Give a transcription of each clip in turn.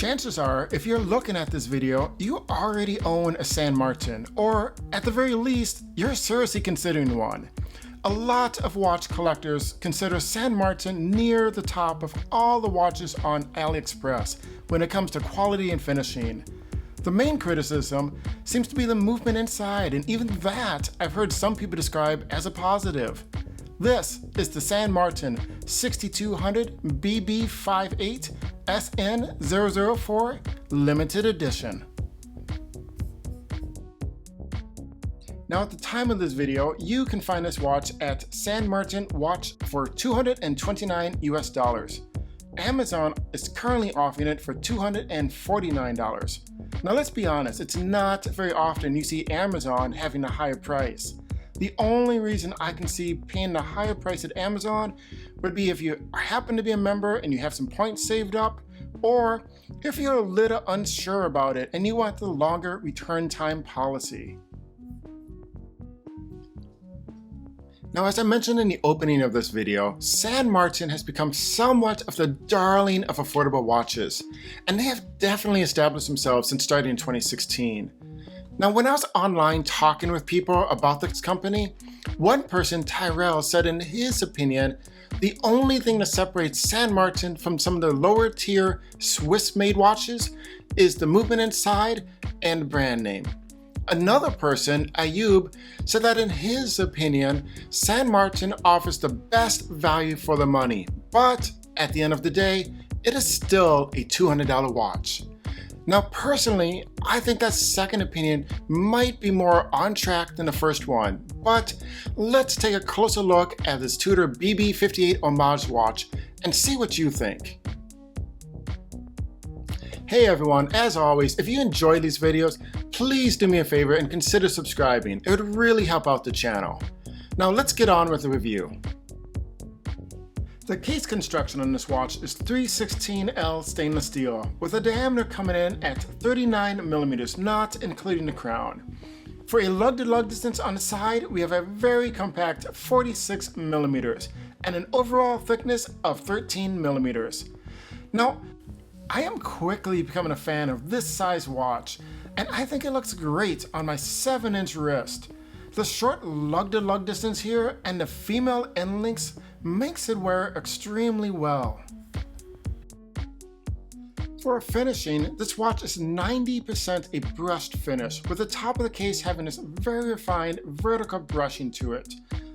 Chances are, if you're looking at this video, you already own a San Martin, or at the very least, you're seriously considering one. A lot of watch collectors consider San Martin near the top of all the watches on AliExpress when it comes to quality and finishing. The main criticism seems to be the movement inside, and even that I've heard some people describe as a positive. This is the San Martin 6200 BB58 SN004 Limited Edition. Now, at the time of this video, you can find this watch at San Martin Watch for $229 US. Amazon is currently offering it for $249. Now, let's be honest, it's not very often you see Amazon having a higher price. The only reason I can see paying the higher price at Amazon would be if you happen to be a member and you have some points saved up, or if you're a little unsure about it and you want the longer return time policy. Now, as I mentioned in the opening of this video, San Martin has become somewhat of the darling of affordable watches, and they have definitely established themselves since starting in 2016. Now, when I was online talking with people about this company, one person, Tyrell, said in his opinion, the only thing that separates San Martin from some of the lower tier Swiss-made watches is the movement inside and brand name. Another person, Ayub, said that in his opinion, San Martin offers the best value for the money, but at the end of the day, it is still a $200 watch. Now, personally, I think that second opinion might be more on track than the first one, but let's take a closer look at this Tutor BB58 Homage watch and see what you think. Hey everyone, as always, if you enjoy these videos, please do me a favor and consider subscribing. It would really help out the channel. Now let's get on with the review. The case construction on this watch is 316L stainless steel, with a diameter coming in at 39 millimeters, not including the crown. For a lug-to-lug distance on the side, we have a very compact 46 millimeters and an overall thickness of 13 millimeters. Now, I am quickly becoming a fan of this size watch, and I think it looks great on my 7-inch wrist. The short lug-to-lug distance here and the female end links makes it wear extremely well. For finishing, this watch is 90% a brushed finish, with the top of the case having this very refined vertical brushing to it.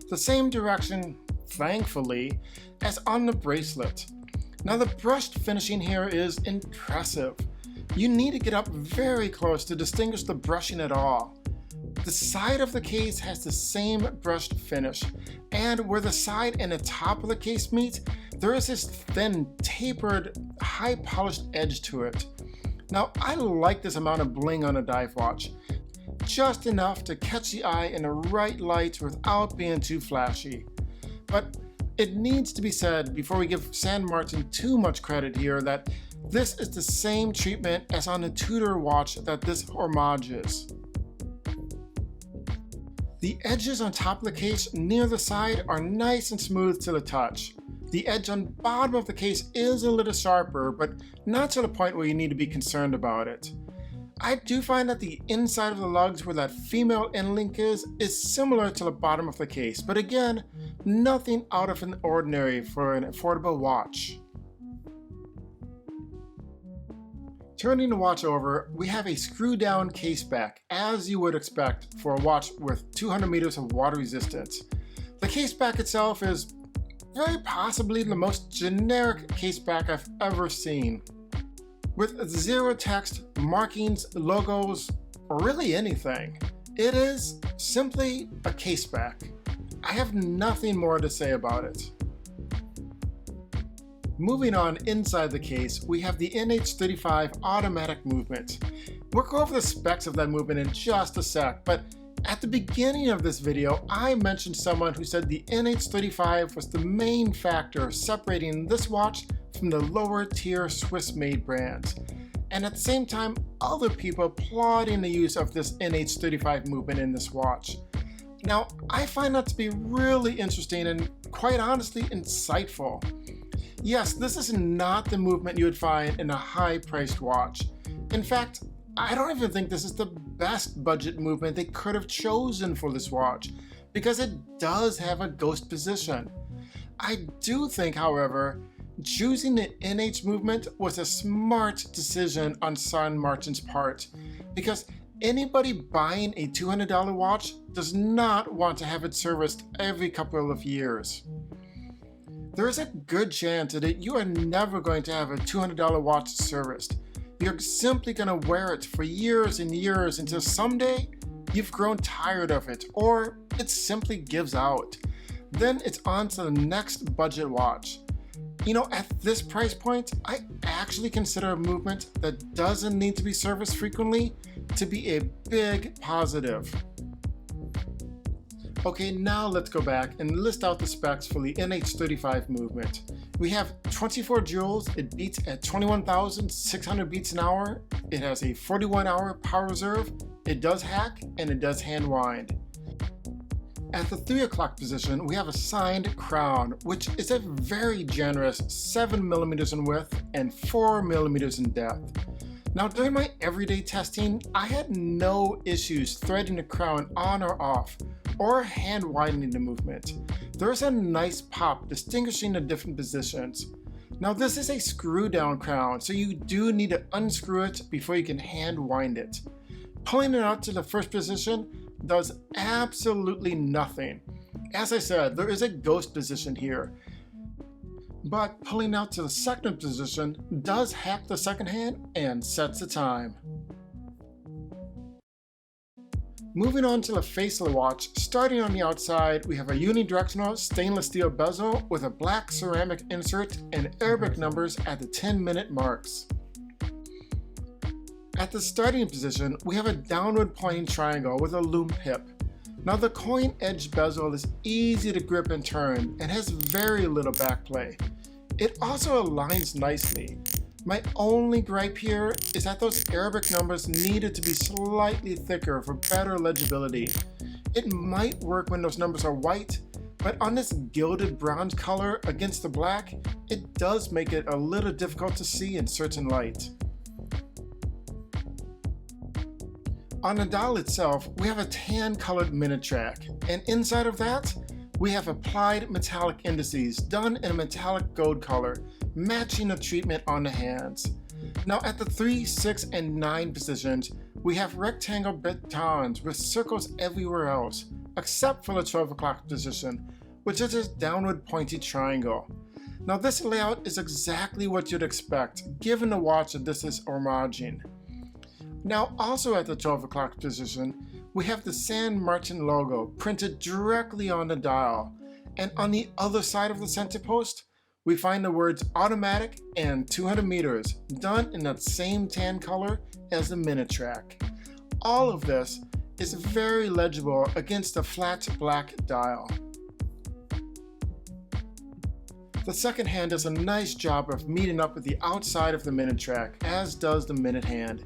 The same direction, thankfully, as on the bracelet. Now, the brushed finishing here is impressive. You need to get up very close to distinguish the brushing at all. The side of the case has the same brushed finish, and where the side and the top of the case meet, there is this thin, tapered, high polished edge to it. Now, I like this amount of bling on a dive watch, just enough to catch the eye in the right light without being too flashy. But it needs to be said before we give San Martin too much credit here that this is the same treatment as on the Tutor watch that this Homage is. The edges on top of the case near the side are nice and smooth to the touch. The edge on bottom of the case is a little sharper, but not to the point where you need to be concerned about it. I do find that the inside of the lugs where that female end link is similar to the bottom of the case, but again, nothing out of the ordinary for an affordable watch. Turning the watch over, we have a screw-down case back, as you would expect for a watch with 200 meters of water resistance. The case back itself is very possibly the most generic case back I've ever seen. With zero text, markings, logos, or really anything. It is simply a case back. I have nothing more to say about it. Moving on inside the case, we have the NH35 automatic movement. We'll go over the specs of that movement in just a sec, but at the beginning of this video, I mentioned someone who said the NH35 was the main factor separating this watch from the lower tier Swiss-made brands. And at the same time, other people applauding the use of this NH35 movement in this watch. Now, I find that to be really interesting and quite honestly insightful. Yes, this is not the movement you would find in a high-priced watch. In fact, I don't even think this is the best budget movement they could have chosen for this watch, because it does have a ghost position. I do think, however, choosing the NH movement was a smart decision on San Martin's part, because anybody buying a $200 watch does not want to have it serviced every couple of years. There is a good chance that you are never going to have a $200 watch serviced. You're simply going to wear it for years and years until someday you've grown tired of it, or it simply gives out. Then it's on to the next budget watch. You know, at this price point, I actually consider a movement that doesn't need to be serviced frequently to be a big positive. Okay, now let's go back and list out the specs for the NH35 movement. We have 24 joules, it beats at 21,600 beats an hour, it has a 41-hour power reserve, it does hack, and it does hand wind. At the 3 o'clock position, we have a signed crown, which is a very generous 7mm in width and 4mm in depth. Now, during my everyday testing, I had no issues threading the crown on or off, or hand widening the movement. There is a nice pop distinguishing the different positions. Now, this is a screw down crown, so you do need to unscrew it before you can hand wind it. Pulling it out to the first position does absolutely nothing. As I said, there is a ghost position here, but pulling out to the second position does hack the second hand and sets the time. Moving on to the face of the watch, starting on the outside, we have a unidirectional stainless steel bezel with a black ceramic insert and Arabic numbers at the 10-minute marks. At the starting position, we have a downward pointing triangle with a lume pip. Now, the coin edge bezel is easy to grip and turn and has very little backplay. It also aligns nicely. My only gripe here is that those Arabic numbers needed to be slightly thicker for better legibility. It might work when those numbers are white, but on this gilded bronze color against the black, it does make it a little difficult to see in certain light. On the dial itself, we have a tan-colored minute track, and inside of that, we have applied metallic indices done in a metallic gold color, matching the treatment on the hands. Now, at the 3, 6, and 9 positions, we have rectangle batons with circles everywhere else, except for the 12 o'clock position, which is a downward pointy triangle. Now, this layout is exactly what you'd expect, given the watch that this is homaging. Now, also at the 12 o'clock position, we have the San Martin logo printed directly on the dial, and on the other side of the center post, we find the words automatic and 200 meters done in that same tan color as the minute track. All of this is very legible against the flat black dial. The second hand does a nice job of meeting up with the outside of the minute track, as does the minute hand.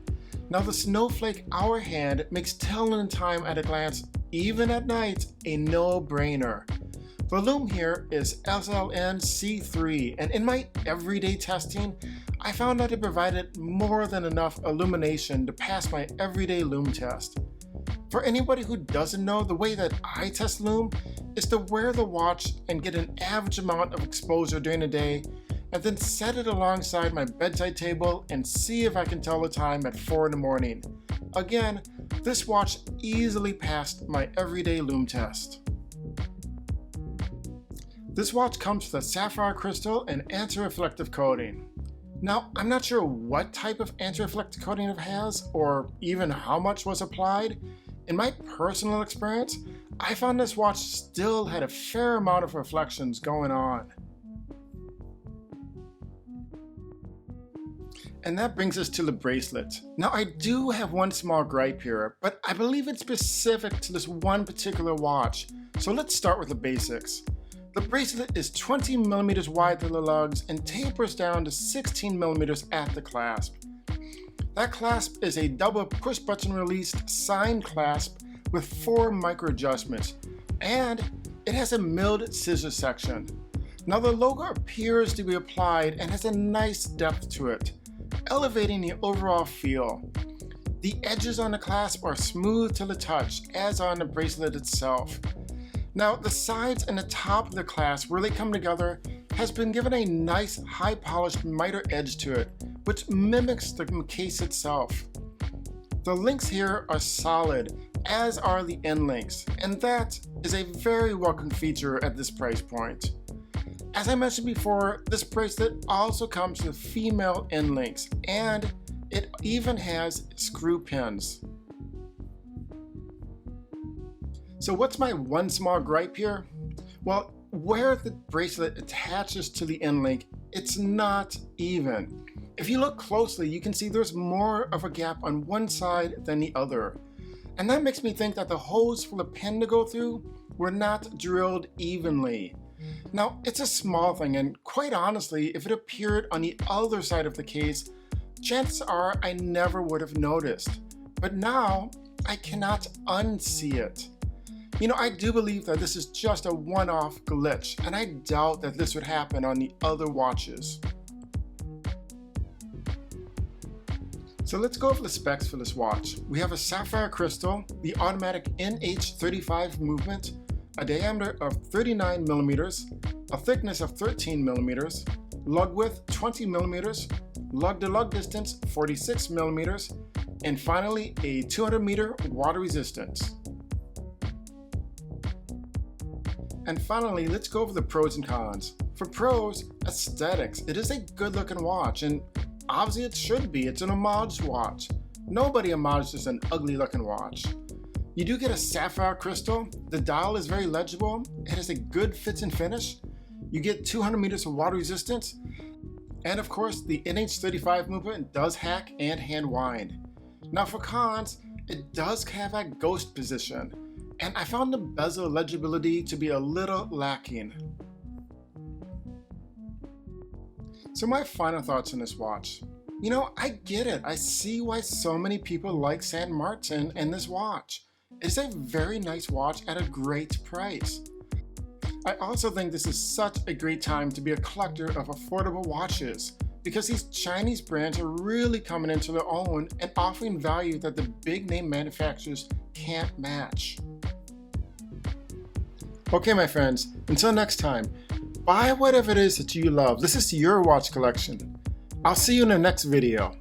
Now, the snowflake hour hand makes telling time at a glance, even at night, a no-brainer. The lume here is SLN-C3, and in my everyday testing, I found that it provided more than enough illumination to pass my everyday lume test. For anybody who doesn't know, the way that I test lume is to wear the watch and get an average amount of exposure during the day, and then set it alongside my bedside table and see if I can tell the time at 4 in the morning. Again, this watch easily passed my everyday lume test. This watch comes with a sapphire crystal and anti-reflective coating. Now, I'm not sure what type of anti-reflective coating it has, or even how much was applied. In my personal experience, I found this watch still had a fair amount of reflections going on. And that brings us to the bracelet. Now, I do have one small gripe here, but I believe it's specific to this one particular watch. So let's start with the basics. The bracelet is 20mm wide through the lugs and tapers down to 16mm at the clasp. That clasp is a double push button released signed clasp with 4 micro adjustments, and it has a milled scissor section. Now the logo appears to be applied and has a nice depth to it, elevating the overall feel. The edges on the clasp are smooth to the touch, as on the bracelet itself. Now the sides and the top of the clasp, where they come together, has been given a nice high polished miter edge to it, which mimics the case itself. The links here are solid, as are the end links, and that is a very welcome feature at this price point. As I mentioned before, this bracelet also comes with female end links, and it even has screw pins. So what's my one small gripe here? Well, where the bracelet attaches to the end link, it's not even. If you look closely, you can see there's more of a gap on one side than the other. And that makes me think that the holes for the pin to go through were not drilled evenly. Now, it's a small thing, and quite honestly, if it appeared on the other side of the case, chances are I never would have noticed. But now, I cannot unsee it. You know, I do believe that this is just a one-off glitch, and I doubt that this would happen on the other watches. So let's go over the specs for this watch. We have a sapphire crystal, the automatic NH35 movement, a diameter of 39 millimeters, a thickness of 13 millimeters, lug width 20 millimeters, lug-to-lug distance 46 millimeters, and finally a 200-meter water resistance. And finally, let's go over the pros and cons. For pros, aesthetics. It is a good-looking watch, and obviously it should be. It's an homage watch. Nobody homages an ugly-looking watch. You do get a sapphire crystal. The dial is very legible. It has a good fit and finish. You get 200 meters of water resistance. And of course, the NH35 movement does hack and hand wind. Now for cons, it does have a ghost position. And I found the bezel legibility to be a little lacking. So my final thoughts on this watch. You know, I get it. I see why so many people like San Martin and this watch. It's a very nice watch at a great price. I also think this is such a great time to be a collector of affordable watches, because these Chinese brands are really coming into their own and offering value that the big name manufacturers can't match. Okay, my friends, until next time, buy whatever it is that you love. This is your watch collection. I'll see you in the next video.